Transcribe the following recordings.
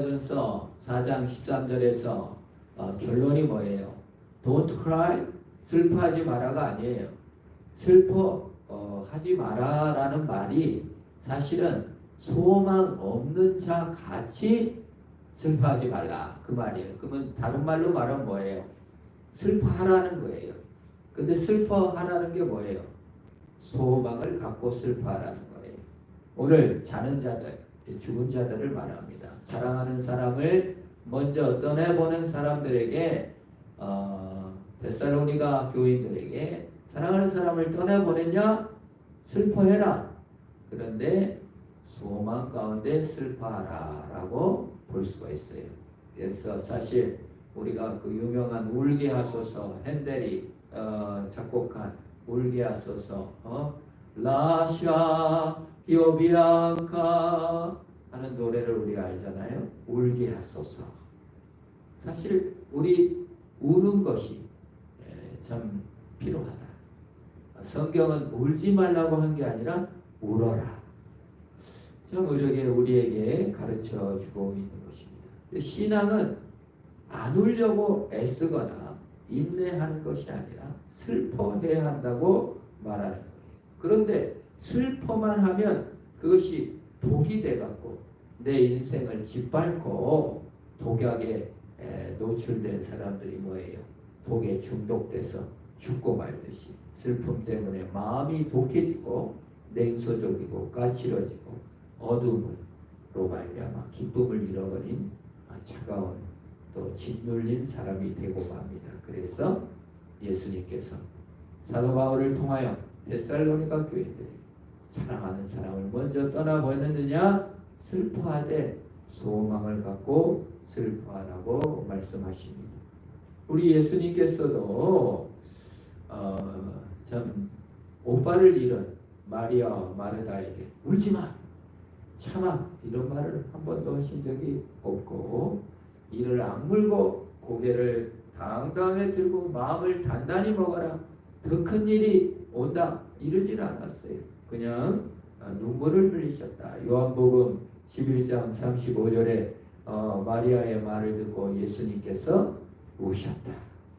전서 4장 13절에서 결론이 뭐예요? Don't cry, 슬퍼하지 마라가 아니에요. 슬퍼하지 마라라는 말이 사실은 소망 없는 자 같이 슬퍼하지 말라 그 말이에요. 그러면 다른 말로 말하면 뭐예요? 슬퍼하라는 거예요. 근데 슬퍼하라는 게 뭐예요? 소망을 갖고 슬퍼하라는 거예요. 오늘 자는 자들, 죽은 자들을 말합니다. 사랑하는 사람을 먼저 떠나보낸 사람들에게 데살로니가 교인들에게 사랑하는 사람을 떠나보냈냐? 슬퍼해라. 그런데 소망 가운데 슬퍼하라 라고 볼 수가 있어요. 그래서 사실 우리가 그 유명한 울게 하소서 핸델이 작곡한 울게 하소서 라샤 기오비앙카 하는 노래를 우리가 알잖아요. 울게 하소서. 사실 우리 우는 것이 참 필요하다. 성경은 울지 말라고 한 게 아니라 울어라. 참 우리에게 가르쳐 주고 있는 것입니다. 신앙은 안 울려고 애쓰거나 인내하는 것이 아니라 슬퍼해야 한다고 말하는 거예요. 그런데 슬퍼만 하면 그것이 독이 돼갖고 내 인생을 짓밟고 독약에 노출된 사람들이 뭐예요? 독에 중독돼서 죽고 말듯이 슬픔 때문에 마음이 독해지고 냉소적이고 까칠해지고 어둠으로 말미암아 기쁨을 잃어버린 차가운 또 짓눌린 사람이 되고 맙니다. 그래서 예수님께서 사도 바울을 통하여 데살로니가 교회들이 사랑하는 사람을 먼저 떠나보냈느냐? 슬퍼하되 소망을 갖고 슬퍼하라고 말씀하십니다. 우리 예수님께서도 참 오빠를 잃은 마리아 마르다에게 울지마 참아 이런 말을 한 번도 하신 적이 없고 이를 악물고 고개를 당당히 들고 마음을 단단히 먹어라 더 큰 일이 온다 이러지는 않았어요. 그냥 눈물을 흘리셨다. 요한복음 11장 35절에 마리아의 말을 듣고 예수님께서 우셨다.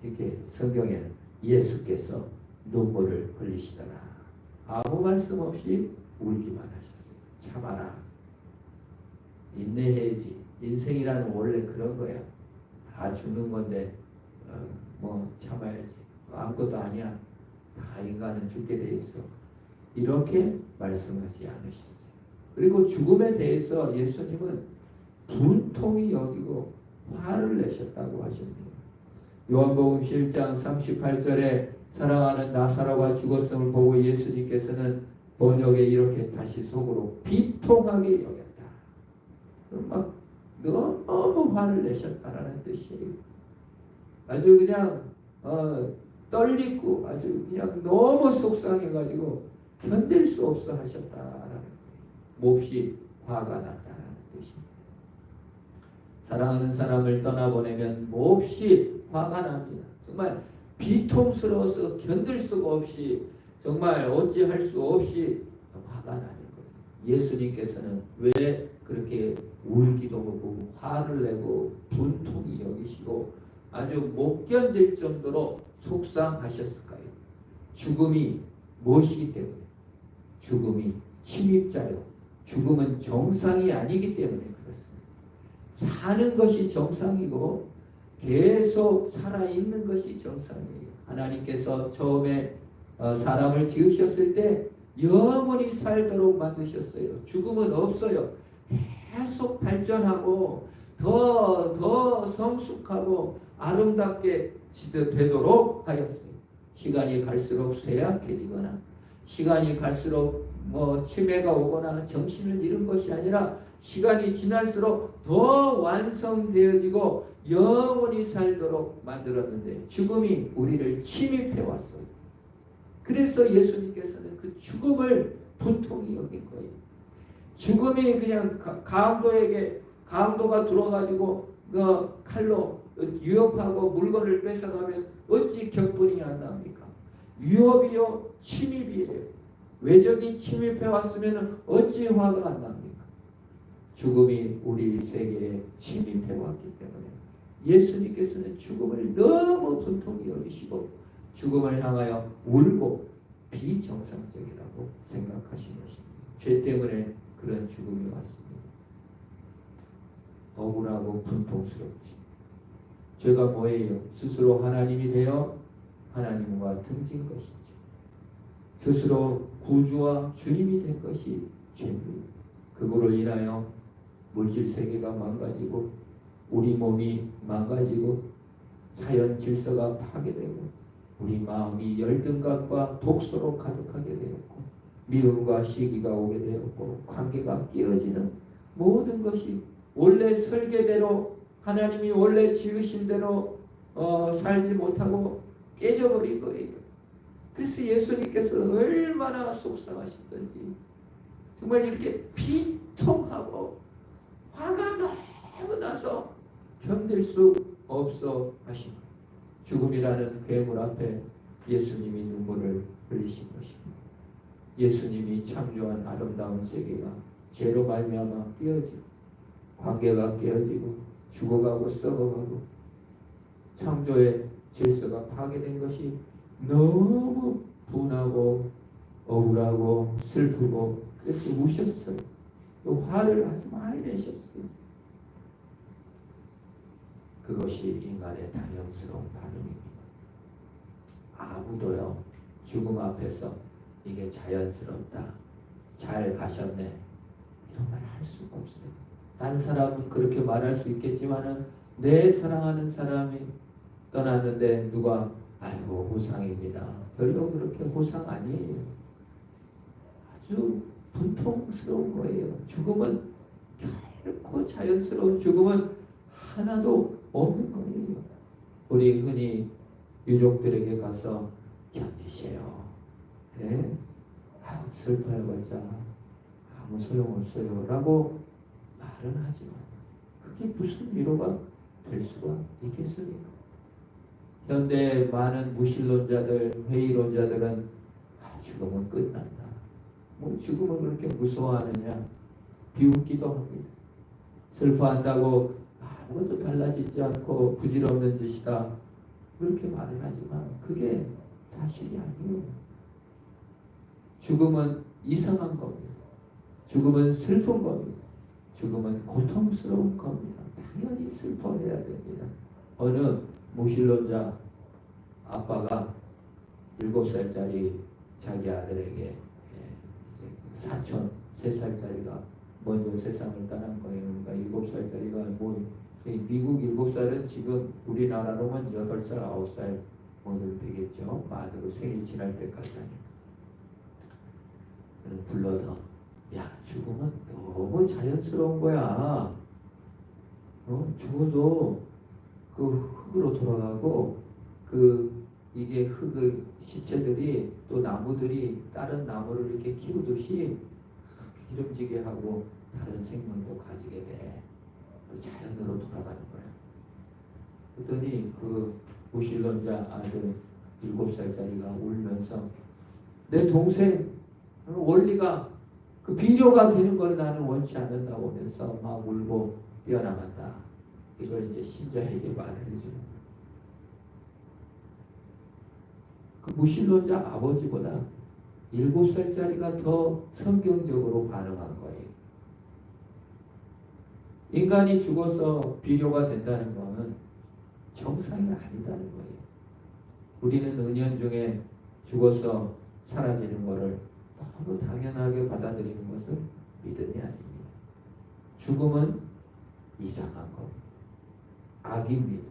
이렇게 성경에는 예수께서 눈물을 흘리시더라. 아무 말씀 없이 울기만 하셨어요. 참아라. 인내해야지. 인생이라는 원래 그런 거야. 다 죽는 건데 뭐 참아야지. 아무것도 아니야. 다 인간은 죽게 돼 있어. 이렇게 말씀하지 않으셨어요. 그리고 죽음에 대해서 예수님은 분통히 여기고 화를 내셨다고 하십니다. 요한복음 7장 38절에 사랑하는 나사로가 죽었음을 보고 예수님께서는 번역에 이렇게 다시 속으로 비통하게 여겼다. 막 너무 화를 내셨다라는 뜻이에요. 아주 그냥 떨리고 아주 그냥 너무 속상해가지고 견딜 수 없어 하셨다라는 거예요. 몹시 화가 났다라는 뜻입니다. 사랑하는 사람을 떠나보내면 몹시 화가 납니다. 정말 비통스러워서 견딜 수가 없이 정말 어찌할 수 없이 화가 나는 거예요. 예수님께서는 왜 그렇게 울기도 하고 화를 내고 분통이 여기시고 아주 못 견딜 정도로 속상하셨을까요? 죽음이 무엇이기 때문에? 죽음이 침입자요. 죽음은 정상이 아니기 때문에 그렇습니다. 사는 것이 정상이고 계속 살아있는 것이 정상이에요. 하나님께서 처음에 사람을 지으셨을 때 영원히 살도록 만드셨어요. 죽음은 없어요. 계속 발전하고 더 성숙하고 아름답게 되도록 하였어요. 시간이 갈수록 쇠약해지거나 시간이 갈수록 치매가 오거나 정신을 잃은 것이 아니라 시간이 지날수록 더 완성되어지고 영원히 살도록 만들었는데 죽음이 우리를 침입해 왔어요. 그래서 예수님께서는 그 죽음을 분통히 여긴 거예요. 죽음이 그냥 강도가 들어가지고 칼로 위협하고 물건을 뺏어가면 어찌 격분이 안 납니까? 위협이요 침입이에요. 외적이 침입해 왔으면 어찌 화가 안 납니까? 죽음이 우리 세계에 침입해 왔기 때문에 예수님께서는 죽음을 너무 분통히 여기시고 죽음을 향하여 울고 비정상적이라고 생각하신 것입니다. 죄 때문에 그런 죽음이 왔습니다. 억울하고 분통스럽지. 죄가 뭐예요? 스스로 하나님이 되어 하나님과 등진 것이죠. 스스로 구주와 주님이 된 것이 죄입니다. 그거로 인하여 물질 세계가 망가지고 우리 몸이 망가지고 자연 질서가 파괴되고 우리 마음이 열등감과 독소로 가득하게 되었고 미움과 시기가 오게 되었고 관계가 깨어지는 모든 것이 원래 설계대로 하나님이 원래 지으신 대로 살지 못하고 깨져버린 거예요. 그래서 예수님께서 얼마나 속상하셨던지 정말 이렇게 비통하고 화가 너무 나서 견딜 수 없어 하신 거예요. 죽음이라는 괴물 앞에 예수님이 눈물을 흘리신 것입니다. 예수님이 창조한 아름다운 세계가 죄로 말미암아 깨어지고 관계가 깨어지고 죽어가고 썩어가고 창조의 질서가 파괴된 것이 너무 분하고 억울하고 슬프고 그래서 우셨어요. 또 화를 아주 많이 내셨어요. 그것이 인간의 당연스러운 반응입니다. 아무도요 죽음 앞에서 이게 자연스럽다, 잘 가셨네 이런 말 할 수가 없어요. 딴 사람은 그렇게 말할 수 있겠지만은 내 사랑하는 사람이 떠났는데 누가 아이고 호상입니다. 별로 그렇게 호상 아니에요. 아주 분통스러운 거예요. 죽음은 결코 자연스러운 죽음은 하나도 없는 거예요. 우리 흔히 유족들에게 가서 견디세요. 네? 슬퍼해봤자 아무 소용없어요 라고 말은 하지만 그게 무슨 위로가 될 수가 있겠습니까? 현대 많은 무신론자들, 회의론자들은 죽음은 끝난다. 뭐 죽음을 그렇게 무서워하느냐 비웃기도 합니다. 슬퍼한다고 아무것도 달라지지 않고 부질없는 짓이다 그렇게 말을 하지만 그게 사실이 아니에요. 죽음은 이상한 겁니다. 죽음은 슬픈 겁니다. 죽음은 고통스러운 겁니다. 당연히 슬퍼해야 됩니다. 어느 무신론자 아빠가 7살짜리 자기 아들에게 사촌 3살짜리가 먼저 세상을 떠난 거예요. 그러니까 7살짜리가 뭐 미국 7살은 지금 우리나라로만 8살, 9살 뭐들 되겠죠. 만으로 생일 지날 때까지 하니까. 그럼 불러서 야 죽음은 너무 자연스러운 거야. 죽어도 그 흙으로 돌아가고 이게 흙의 시체들이 또 나무들이 다른 나무를 이렇게 키우듯이 기름지게 하고 다른 생명도 가지게 돼. 자연으로 돌아가는 거야. 그랬더니 그 무신론자 아들 7살짜리가 울면서 내 동생 원리가 그 비료가 되는 걸 나는 원치 않는다고 하면서 막 울고 뛰어나간다. 이걸 이제 신자에게 말을 해주는 거예요. 그 무신론자 아버지보다 7살짜리가 더 성경적으로 반응한 거예요. 인간이 죽어서 비료가 된다는 것은 정상이 아니다는 거예요. 우리는 은연중에 죽어서 사라지는 것을 너무 당연하게 받아들이는 것은 믿음이 아닙니다. 죽음은 이상한 겁니다. 악입니다.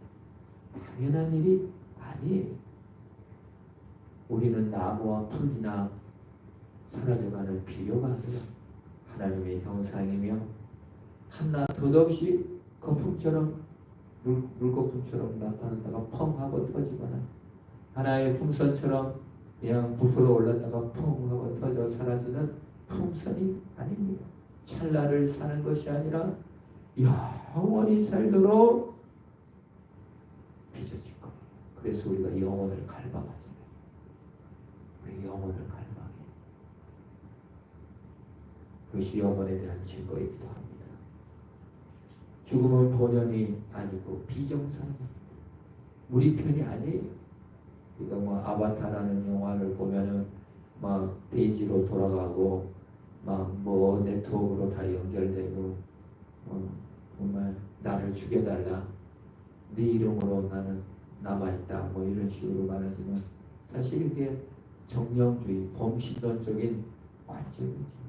당연한 일이 아니에요. 우리는 나무와 풀이나 사라져가는 비료가 아니라 하나님의 형상이며 한낱 덧없이 거품처럼 물거품처럼 나타났다가 펑 하고 터지거나 하나의 풍선처럼 그냥 부풀어 올랐다가 펑 하고 터져 사라지는 풍선이 아닙니다. 찰나를 사는 것이 아니라 영원히 살도록 빚어질 겁니다. 그래서 우리가 영혼을 갈망하잖아요. 우리 영혼을 갈망해요. 그것이 영혼에 대한 증거이기도 합니다. 죽음은 본연이 아니고 비정상입니다. 우리 편이 아니에요. 그러니까 뭐 아바타라는 영화를 보면은 막 데이지로 돌아가고 막 뭐 네트워크로 다 연결되고 정말 나를 죽여달라, 네 이름으로 나는 남아있다, 뭐 이런 식으로 말하지만 사실 이게 정령주의, 범신론적인 관점이지.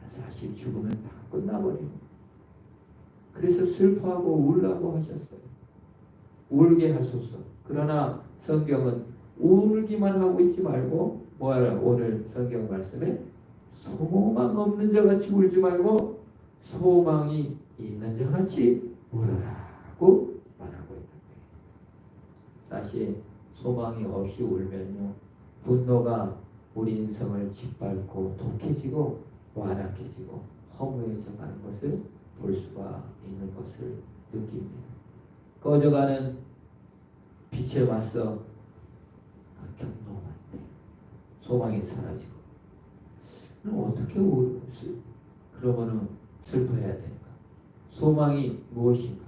사실 죽으면 다 끝나버립니다. 그래서 슬퍼하고 울라고 하셨어요. 울게 하소서. 그러나 성경은 울기만 하고 있지 말고 뭐하라, 오늘 성경 말씀에 소망 없는 자같이 울지 말고 소망이 있는 자같이 울어라고 말하고 있는 거예요. 사실 소망이 없이 울면요, 분노가 우리 인생을 짓밟고 독해지고 완악해지고 허무해져 가는 것을 볼 수가 있는 것을 느낍니다. 꺼져가는 빛에 맞서 경동할 때 소망이 사라지고, 그럼 어떻게 그러면은 슬퍼해야 되는가? 소망이 무엇인가?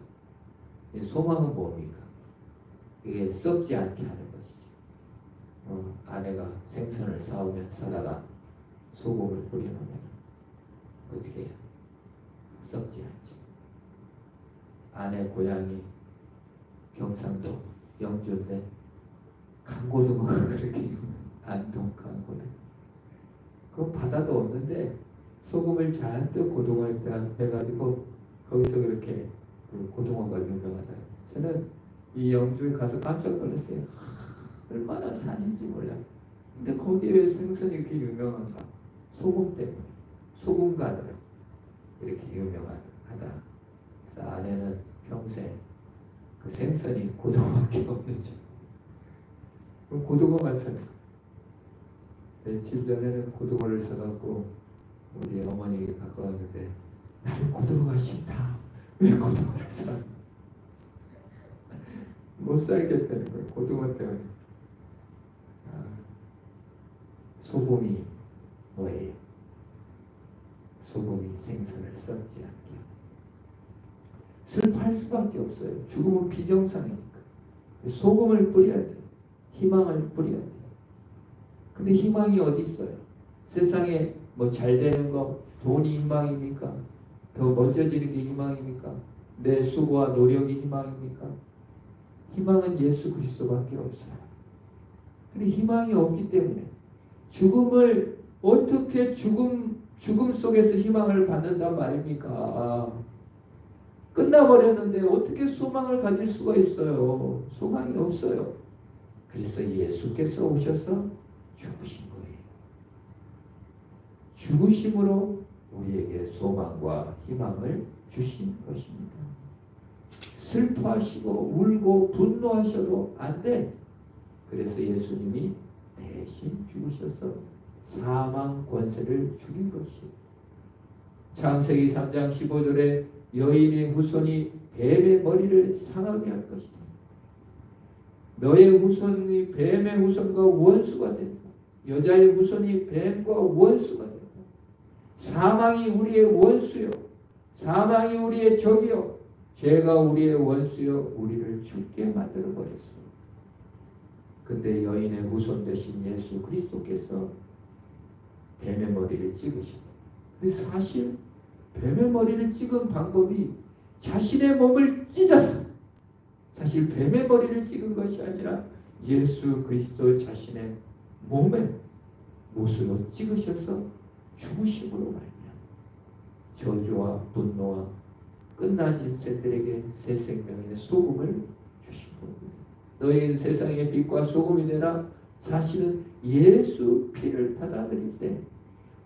소망은 뭡니까? 이게 썩지 않게 하는 것이죠. 아내가 생선을 사오면 사다가 소금을 뿌려놓으면 어떻게 해요? 썩지 않죠. 아내 고향이 경상도 영주인데 강고등어가 그렇게 안동 강고등어. 그 바다도 없는데 소금을 잔뜩 고등어에다 해가지고 거기서 그렇게 그 고등어가 유명하다. 저는 이 영주에 가서 깜짝 놀랐어요. 얼마나 산인지 몰라. 근데 거기에 왜 생선이 이렇게 유명한가? 소금 때문에. 소금가들 이렇게 유명하다. 그래서 아내는 평생 그 생선이 고등어밖에 없는 줄. 그럼 고등어만 사는. 며칠 전에는 고등어를 사갖고 우리 어머니에게 갖고 왔는데, 나는 고등어가 싫다. 왜 고등어를 사? 못 살겠다는 거예요. 고등어 때문에. 소금이 뭐예요? 소금이 생선을 썩지 않게 슬퍼할 수밖에 없어요. 죽음은 비정상이니까. 소금을 뿌려야 돼요. 희망을 뿌려야 돼요. 근데 희망이 어디 있어요? 세상에 뭐 잘 되는 거, 돈이 희망입니까? 더 멋져지는 게 희망입니까? 내 수고와 노력이 희망입니까? 희망은 예수 그리스도밖에 없어요. 근데 희망이 없기 때문에 죽음을 어떻게 죽음 속에서 희망을 받는단 말입니까? 끝나버렸는데 어떻게 소망을 가질 수가 있어요? 소망이 없어요. 그래서 예수께서 오셔서 죽으신 거예요. 죽으심으로 우리에게 소망과 희망을 주신 것입니다. 슬퍼하시고 울고 분노하셔도 안 돼. 그래서 예수님이 대신 죽으셔서 사망 권세를 죽인 것이에요. 창세기 3장 15절에 여인의 후손이 뱀의 머리를 상하게 할 것이다. 너의 후손이 뱀의 후손과 원수가 된다. 여자의 후손이 뱀과 원수가 된다. 사망이 우리의 원수요, 사망이 우리의 적이요, 죄가 우리의 원수요, 우리를 죽게 만들어 버렸어. 근데 여인의 후손 되신 예수 그리스도께서 뱀의 머리를 찍으셨어요. 근데 사실 뱀의 머리를 찍은 방법이 자신의 몸을 찢어서, 사실 뱀의 머리를 찍은 것이 아니라 예수 그리스도 자신의 몸에 못으로 찍으셔서 죽으심으로 말미암아 저주와 분노와 끝난 인생들에게 새 생명의 소금을 주신 겁니다. 너희는 세상의 빛과 소금이 되라. 사실은 예수 피를 받아들일 때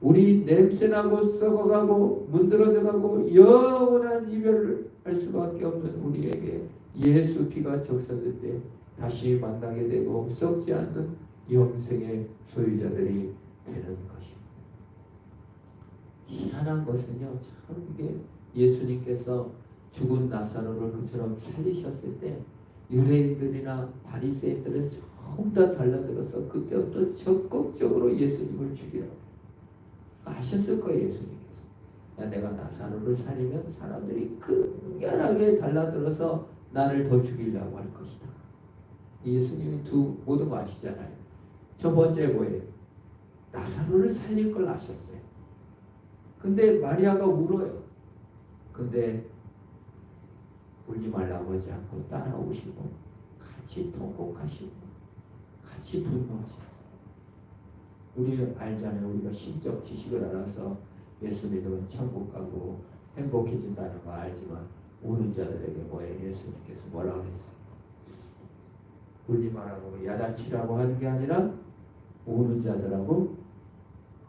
우리 냄새나고 썩어가고 문드러져가고 영원한 이별을 할 수밖에 없는 우리에게 예수 피가 적셔질 때 다시 만나게 되고 썩지 않는 영생의 소유자들이 되는 것입니다. 희한한 것은요, 참 이게 예수님께서 죽은 나사로를 그처럼 살리셨을 때 유대인들이나 바리새인들은 전부 다 달라들어서 그때부터 적극적으로 예수님을 죽이라고 아셨을 거예요. 예수님께서 내가 나사로를 살리면 사람들이 그 극렬하게 달라들어서 나를 더 죽이려고 할 것이다. 예수님이 모든 거 아시잖아요. 첫 번째 뭐예요? 나사로를 살릴 걸 아셨어요. 근데 마리아가 울어요. 근데 울지 말라고 하지 않고 따라오시고 같이 통곡하시고 같이 분노하셨어요. 우리 알잖아요. 우리가 신적 지식을 알아서 예수 믿으면 천국 가고 행복해진다는 거 알지만 우는 자들에게 뭐예요? 예수님께서 뭐라고 했어요? 울지 말라고 야단치라고 하는 게 아니라 우는 자들하고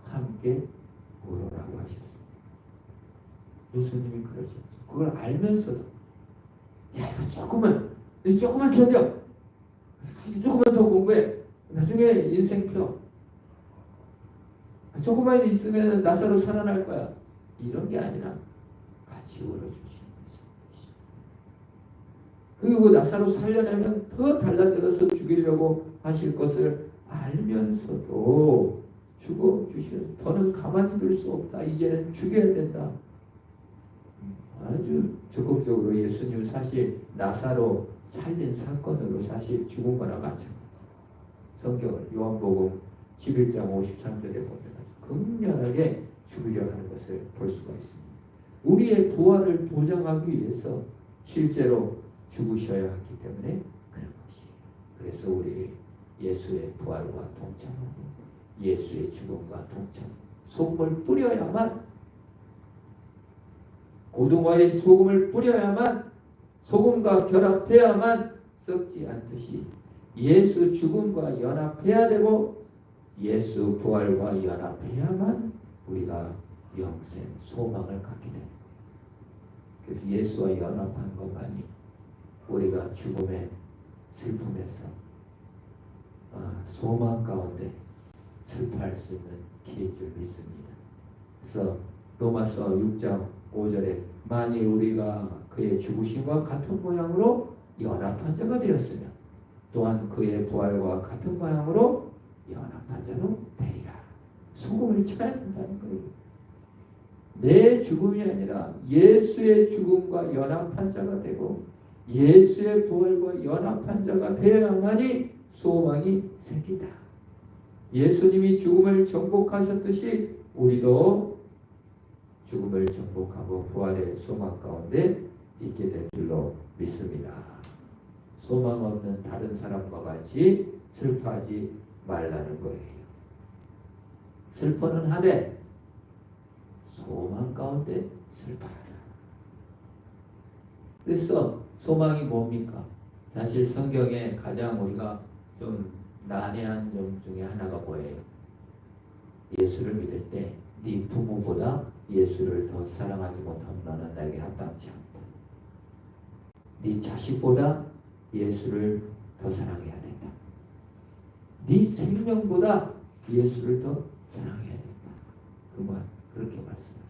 함께 울어라고 하셨어요. 예수님이 그러셨죠. 그걸 알면서도 야 이거 조금만 견뎌. 조금만 더 공부해. 나중에 인생 펴. 조금만 있으면 나사로 살아날 거야. 이런 게 아니라 같이 울어주시는 거죠. 그리고 나사로 살려내면 더 달라들어서 죽이려고 하실 것을 알면서도 죽어주시는, 더는 가만히 둘 수 없다. 이제는 죽여야 된다. 아주 적극적으로 예수님 사실 나사로 살린 사건으로 사실 죽은 거나 마찬가지. 성경을 요한복음 11장 53절에 보면 극렬하게 죽이려 하는 것을 볼 수가 있습니다. 우리의 부활을 보장하기 위해서 실제로 죽으셔야 하기 때문에 그런 것이에요. 그래서 우리 예수의 부활과 동참하고 예수의 죽음과 동참, 소금을 뿌려야만, 고등어에 소금을 뿌려야만, 소금과 결합해야만 썩지 않듯이 예수 죽음과 연합해야 되고 예수 부활과 연합해야만 우리가 영생, 소망을 갖게 됩니다. 그래서 예수와 연합한 것만이 우리가 죽음의 슬픔에서 소망 가운데 슬퍼할 수 있는 기회인 줄 믿습니다. 그래서 로마서 6장 5절에 만일 우리가 그의 죽으심과 같은 모양으로 연합한 자가 되었으면 또한 그의 부활과 같은 모양으로 연합한 자도 되리라. 소금을 쳐야 된다는 거예요. 내 죽음이 아니라 예수의 죽음과 연합한 자가 되고 예수의 부활과 연합한 자가 되어야만이 소망이 생긴다. 예수님이 죽음을 정복하셨듯이 우리도 죽음을 정복하고 부활의 소망 가운데 있게 될 줄로 믿습니다. 소망 없는 다른 사람과 같이 슬퍼하지 말라는 거예요. 슬퍼는 하되 소망 가운데 슬퍼하라. 그래서 소망이 뭡니까? 사실 성경에 가장 우리가 좀 난해한 점 중에 하나가 뭐예요? 예수를 믿을 때 네 부모보다 예수를 더 사랑하지 못하면 너는 나에게 합당치 않다. 네 자식보다 예수를 더 사랑해야 된다. 네 생명보다 예수를 더 사랑해야 된다. 그만 그렇게 말씀하십니다.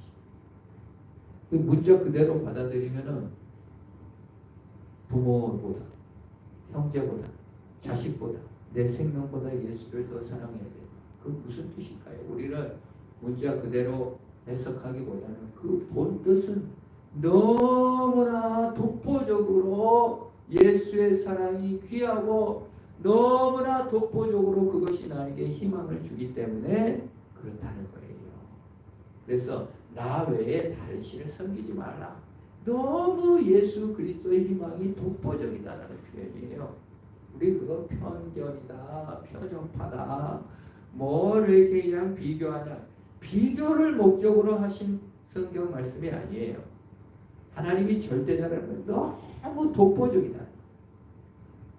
그 문자 그대로 받아들이면은 부모보다, 형제보다, 자식보다, 내 생명보다 예수를 더 사랑해야 된다. 그 무슨 뜻일까요? 우리는 문자 그대로 해석하기보다는 그 본 뜻은 너무나 독보적으로 예수의 사랑이 귀하고 너무나 독보적으로 그것이 나에게 희망을 주기 때문에 그렇다는 거예요. 그래서 나 외에 다른 신을 섬기지 말라. 너무 예수 그리스도의 희망이 독보적이다라는 표현이에요. 우리 그거 편견이다, 편협하다, 뭘 이렇게 그냥 비교하냐. 비교를 목적으로 하신 성경 말씀이 아니에요. 하나님이 절대자라는 건 너무 독보적이다.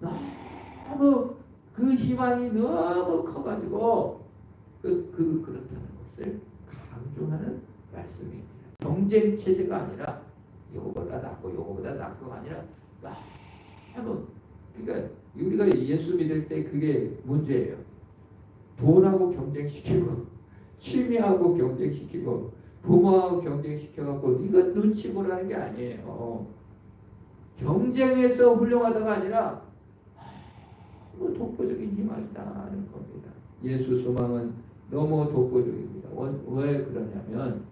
너무 그 희망이 너무 커가지고 그렇다는 것을 강조하는 말씀입니다. 경쟁 체제가 아니라 요거보다 낫고 요거보다 낫고가 아니라 너무, 그러니까 우리가 예수 믿을 때 그게 문제예요. 돈하고 경쟁시키고 취미하고 경쟁시키고 부모하고 경쟁시켜갖고 이거 눈치 보라는 게 아니에요. 경쟁에서 훌륭하다가 아니라 독보적인 희망이다는 겁니다. 예수 소망은 너무 독보적입니다. 왜 그러냐면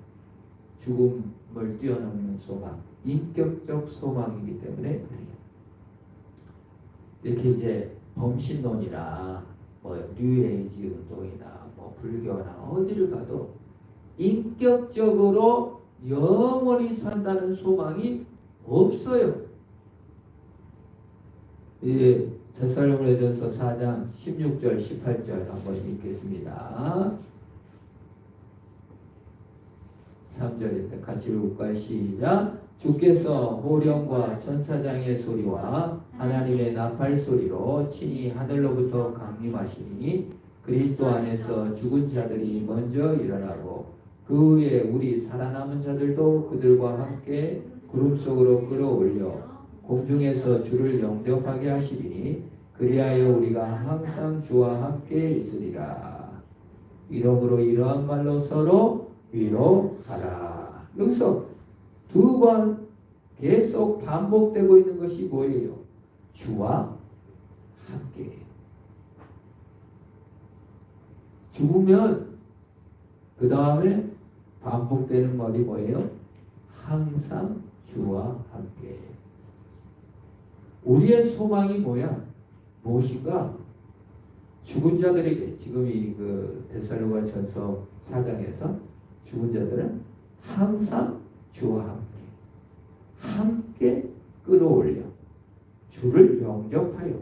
죽음 뛰어넘는 소망, 인격적 소망이기 때문에 그래요. 이렇게 이제 범신론이나 뭐 뉴에이지 운동이나 뭐 불교나 어디를 가도 인격적으로 영원히 산다는 소망이 없어요. 이 데살로니가전서 4장 16절 18절 한번 읽겠습니다. 3절인데 같이 읽을까요? 시작. 주께서 호령과 천사장의 소리와 하나님의 나팔 소리로 친히 하늘로부터 강림하시니 그리스도 안에서 죽은 자들이 먼저 일어나고 그 후에 우리 살아남은 자들도 그들과 함께 구름 속으로 끌어올려 공중에서 주를 영접하게 하시리니 그리하여 우리가 항상 주와 함께 있으리라. 이러므로 이러한 말로 서로 위로하라. 여기서 두 번 계속 반복되고 있는 것이 뭐예요? 주와 함께. 죽으면 그 다음에 반복되는 말이 뭐예요? 항상 주와 함께. 우리의 소망이 뭐야? 무엇인가? 죽은 자들에게 지금 이 데살로니가전서 4장에서 죽은 자들은 항상 주와 함께 끌어올려 주를 영접하여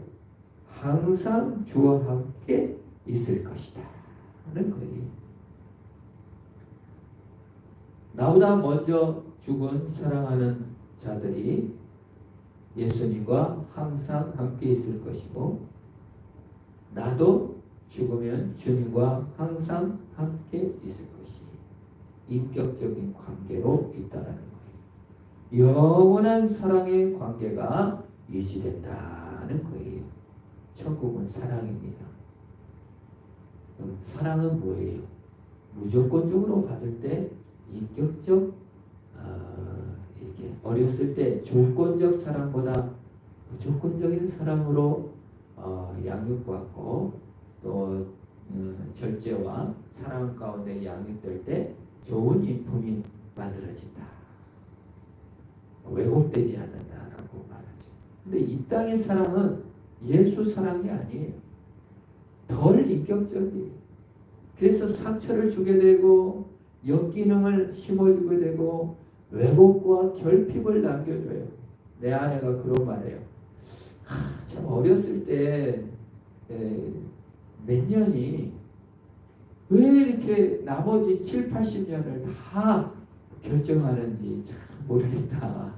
항상 주와 함께 있을 것이다 하는 거예요. 나보다 먼저 죽은 사랑하는 자들이 예수님과 항상 함께 있을 것이고 나도 죽으면 주님과 항상 함께 있을 것이 인격적인 관계로 있다라는 거예요. 영원한 사랑의 관계가 유지된다는 거예요. 천국은 사랑입니다. 그럼 사랑은 뭐예요? 무조건적으로 받을 때 인격적 이렇게 어렸을 때 조건적 사랑보다 무조건적인 사랑으로 양육받고 또 절제와 사랑 가운데 양육될 때 좋은 인품이 만들어진다. 왜곡되지 않는다라고 말하죠. 근데 이 땅의 사랑은 예수 사랑이 아니에요. 덜 인격적이에요. 그래서 상처를 주게 되고 역기능을 심어주게 되고 왜곡과 결핍을 남겨줘요. 내 아내가 그런 말해요. 참 어렸을 때 몇 년이 왜 이렇게 나머지 7, 80년을 다 결정하는지 참 모르겠다.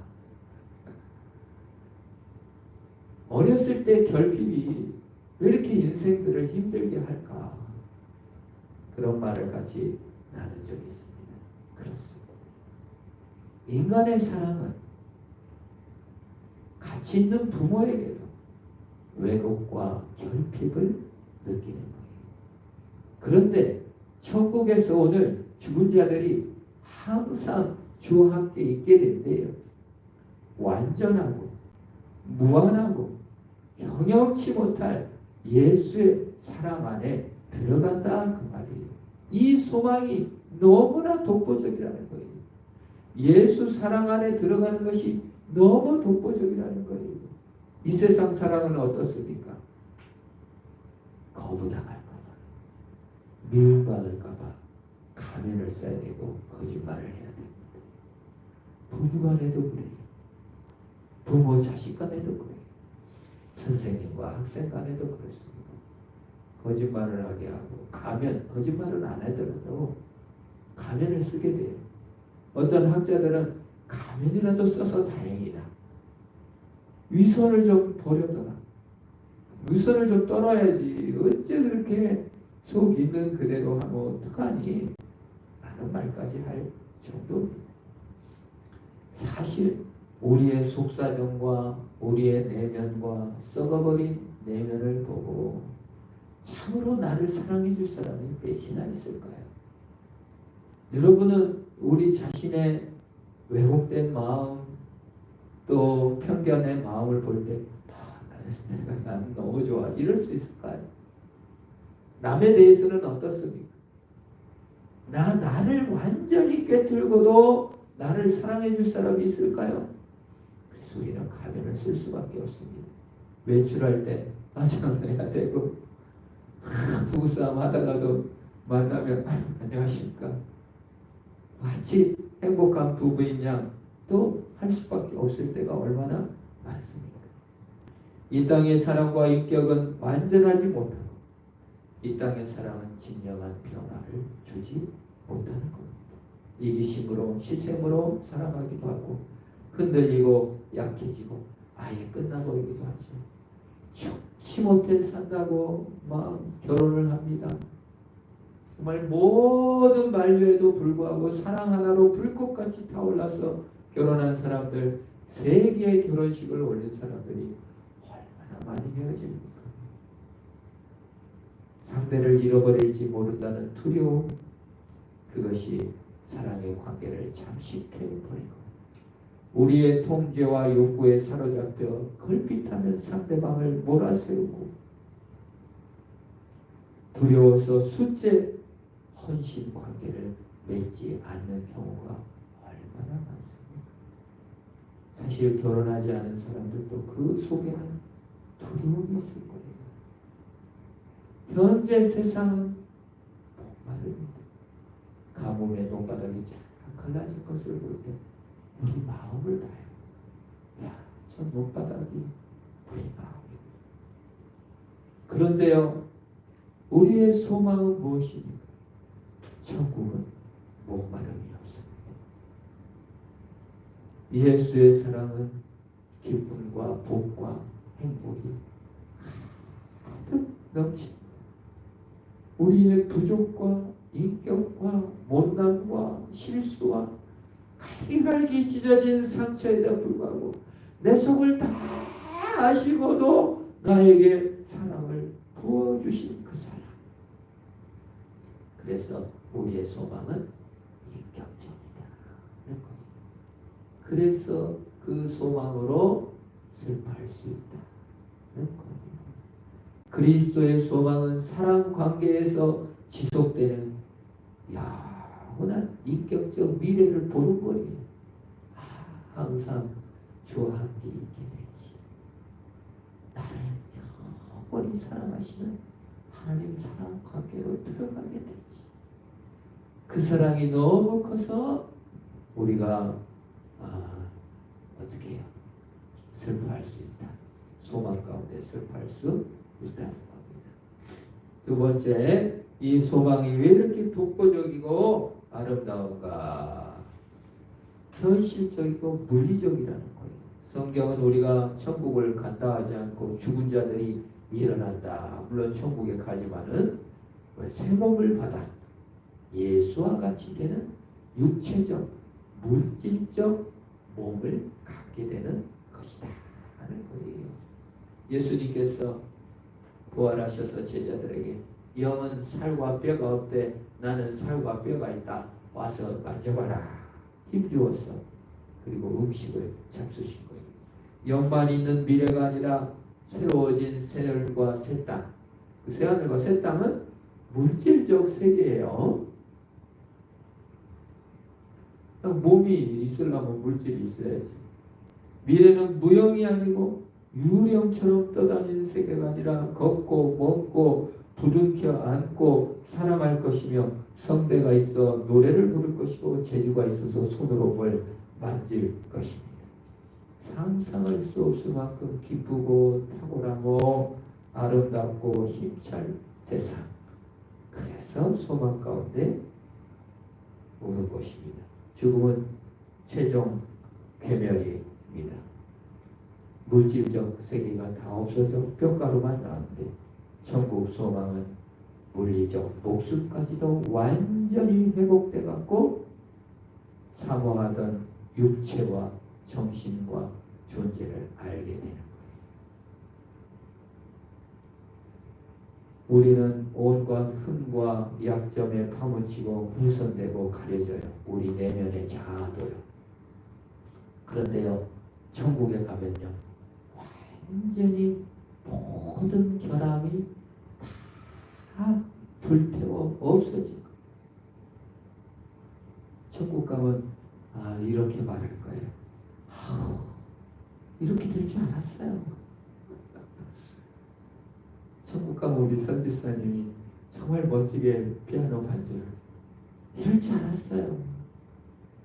어렸을 때 결핍이 왜 이렇게 인생들을 힘들게 할까? 그런 말을 같이 나눈 적이 있습니다. 그렇습니다. 인간의 사랑은 가치 있는 부모에게도 왜곡과 결핍을 느끼는 거예요. 그런데 천국에서 오늘 죽은 자들이 항상 주와 함께 있게 된대요. 완전하고 무한하고 형용치 못할 예수의 사랑 안에 들어간다 그 말이에요. 이 소망이 너무나 독보적이라는 거예요. 예수 사랑 안에 들어가는 것이 너무 독보적이라는 거예요. 이 세상 사랑은 어떻습니까? 거부당할까봐, 미움받을까봐 가면을 써야 되고 거짓말을 해야 됩니다. 부부 간에도 그래요. 부모 자식 간에도 그래요. 선생님과 학생 간에도 그렇습니다. 거짓말을 하게 하고 거짓말은 안 하더라도 가면을 쓰게 돼요. 어떤 학자들은 가면이라도 써서 다행이다. 위선을 좀 버려둬라. 위선을 좀 떨어야지. 어째 그렇게 속 있는 그대로 하면 어떡하니? 라는 말까지 할 정도입니다. 사실 우리의 속사정과 우리의 내면과 썩어버린 내면을 보고 참으로 나를 사랑해 줄 사람이 몇이나 있을까요? 여러분은 우리 자신의 왜곡된 마음 또 편견의 마음을 볼 때 나는 너무 좋아 이럴 수 있을까요? 남에 대해서는 어떻습니까? 나를 완전히 꿰뚫고도 나를 사랑해 줄 사람이 있을까요? 그래서 우리는 가면을 쓸 수밖에 없습니다. 외출할 때 화장을 해야 되고 부부싸움 하다가도 만나면 안녕하십니까? 마치 행복한 부부인 양 또 할 수밖에 없을 때가 얼마나 많습니까? 이 땅의 사랑과 인격은 완전하지 못하고 이 땅의 사랑은 진정한 변화를 주지 못하는 겁니다. 이기심으로 시샘으로 살아가기도 하고 흔들리고 약해지고 아예 끝나버리기도 하죠. 심호흡 산다고 막 결혼을 합니다. 정말 모든 만류에도 불구하고 사랑 하나로 불꽃같이 타올라서 결혼한 사람들, 3개의 결혼식을 올린 사람들이 얼마나 많이 헤어집니까? 상대를 잃어버릴지 모른다는 두려움, 그것이 사랑의 관계를 잠식해버리고 우리의 통제와 욕구에 사로잡혀 걸핏하면 상대방을 몰아세우고 두려워서 숫제 헌신 관계를 맺지 않는 경우가 얼마나 많습니까? 사실 결혼하지 않은 사람들도 그 속에는 두려움이 있을 거예요. 현재 세상은 목마릅니다. 가뭄의 논바닥이 쫙 갈라진 것을 볼 때 우리 마음을 다해요. 야, 저 논바닥이 우리 마음입니다. 그런데요, 우리의 소망은 무엇입니까? 천국은 목마름이 없습니다. 예수의 사랑은 기쁨과 복과 행복이 가득 넘칩니다. 우리의 부족과 인격과 못남과 실수와 갈기갈기 찢어진 상처에도 불구하고 내 속을 다 아시고도 나에게 사랑을 부어주신 그 사랑. 그래서 우리의 소망은 인격적이다. 그래서 그 소망으로 슬퍼할 수 있다. 그리스도의 소망은 사랑 관계에서 지속되는 영원한 인격적 미래를 보는 거예요. 항상 주와 함께 있게 되지. 나를 영원히 사랑하시는 하나님 사랑 관계로 들어가게 되지. 그 사랑이 너무 커서 우리가 어떻게 해요? 슬퍼할 수 있다. 소망 가운데 슬퍼할 수 있다는 겁니다. 두 번째, 이 소망이 왜 이렇게 독보적이고 아름다운가? 현실적이고 물리적이라는 거예요. 성경은 우리가 천국을 간다 하지 않고 죽은 자들이 일어난다. 물론 천국에 가지만은 새 몸을 받아 예수와 같이 되는 육체적, 물질적 몸을 갖게 되는 것이다 하는 거예요. 예수님께서 부활하셔서 제자들에게 영은 살과 뼈가 없대. 나는 살과 뼈가 있다. 와서 만져봐라. 힘주었어. 그리고 음식을 잡수신 거예요. 영만 있는 미래가 아니라 새로워진 새하늘과 새 땅. 그 새하늘과 새 땅은 물질적 세계예요. 몸이 있으려면 물질이 있어야지. 미래는 무형이 아니고 유령처럼 떠다니는 세계가 아니라 걷고 먹고 부둥켜 안고 살아갈 것이며 성대가 있어 노래를 부를 것이고 재주가 있어서 손으로 뭘 만질 것입니다. 상상할 수 없을 만큼 기쁘고 탁월하고 아름답고 힘찬 세상. 그래서 소망 가운데 오는 것입니다. 죽음은 최종 괴멸입니다. 물질적 세계가 다 없어져 뼈가루만 나오는데 천국 소망은 물리적 목숨까지도 완전히 회복돼 갖고 사모하던 육체와 정신과 존재를 알게 되는 거예요. 우리는 온갖 흠과 약점에 파묻히고 훼손되고 가려져요. 우리 내면의 자아도요. 그런데요, 천국에 가면요, 완전히 모든 결함이 다 불태워 없어지고, 천국 가면 이렇게 말할 거예요. 이렇게 될 줄 알았어요. 천국 가면 우리 선지사님이 정말 멋지게 피아노 반주를 이럴 줄 알았어요.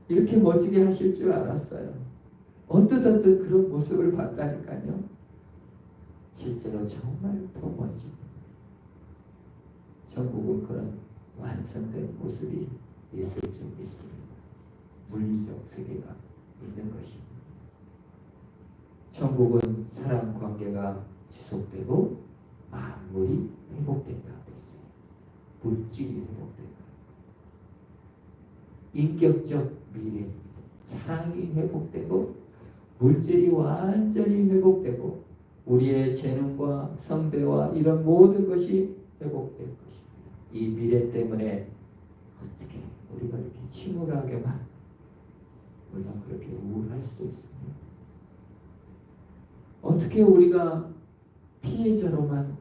이렇게 멋지게 하실 줄 알았어요. 언뜻 그런 모습을 봤다니까요. 실제로 정말 더 멋지고 천국은 그런 완성된 모습이 있을 줄 믿습니다. 물리적 세계가 있는 것입니다. 천국은 사람 관계가 지속되고 만물이 회복된다고 했어요. 물질이 회복된다. 인격적 미래, 사랑이 회복되고 물질이 완전히 회복되고 우리의 재능과 성대와 이런 모든 것이 회복될 것입니다. 이 미래 때문에 어떻게 우리가 이렇게 침울하게만, 물론 그렇게 우울할 수도 있습니다. 어떻게 우리가 피해자로만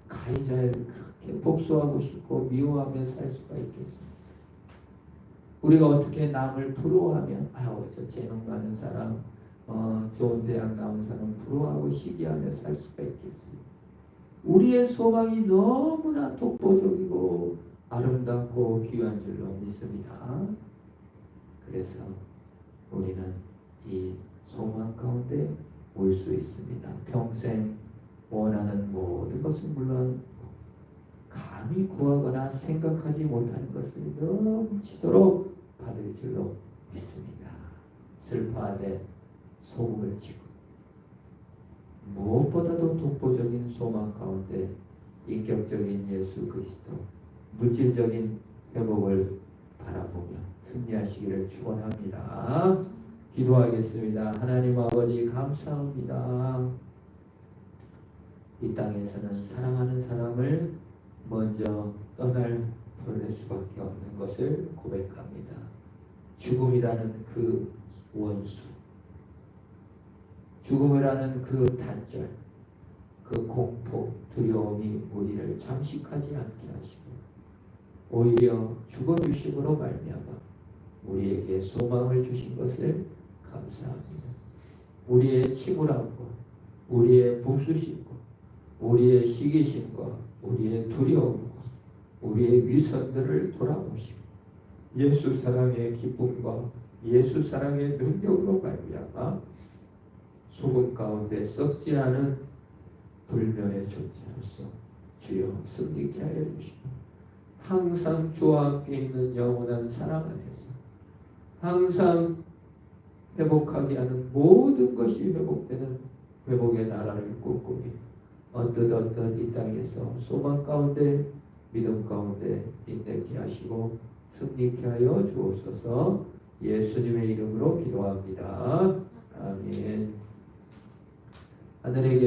가해자를 그렇게 복수하고 싶고 미워하며 살 수가 있겠습니까? 우리가 어떻게 남을 부러워하며 저 재능 많은 사람, 좋은 대학 나온 사람 부러워하고 시기하며 살 수가 있겠습니까? 우리의 소망이 너무나 독보적이고 아름답고 귀한 줄로 믿습니다. 그래서 우리는 이 소망 가운데 올 수 있습니다. 평생 원하는 모든 것은 물론 감히 구하거나 생각하지 못하는 것을 넘치도록 받을 줄로 믿습니다. 슬퍼하되 소금을 치고 무엇보다도 독보적인 소망 가운데 인격적인 예수 그리스도, 물질적인 회복을 바라보며 승리하시기를 축원합니다. 기도하겠습니다. 하나님 아버지 감사합니다. 이 땅에서는 사랑하는 사람을 먼저 보낼 수밖에 없는 것을 고백합니다. 죽음이라는 그 원수, 죽음이라는 그 단절, 그 공포, 두려움이 우리를 잠식하지 않게 하시고 오히려 죽어주심으로 말미암아 우리에게 소망을 주신 것을 감사합니다. 우리의 침울함과 우리의 복수심과 우리의 시기심과 우리의 두려움과 우리의 위선들을 돌아보시고 예수 사랑의 기쁨과 예수 사랑의 능력으로 말미암아 소금 가운데 썩지 않은 불멸의 존재로서 주여 승리케 하여 주시고 항상 주와 함께 있는 영원한 사랑 안에서 항상 회복하게 하는 모든 것이 회복되는 회복의 나라를 꿈꾸며 언뜻 이 땅에서 소망 가운데 믿음 가운데 인내케 하시고 승리케 하여 주옵소서. 예수님의 이름으로 기도합니다. 아멘. 하늘에게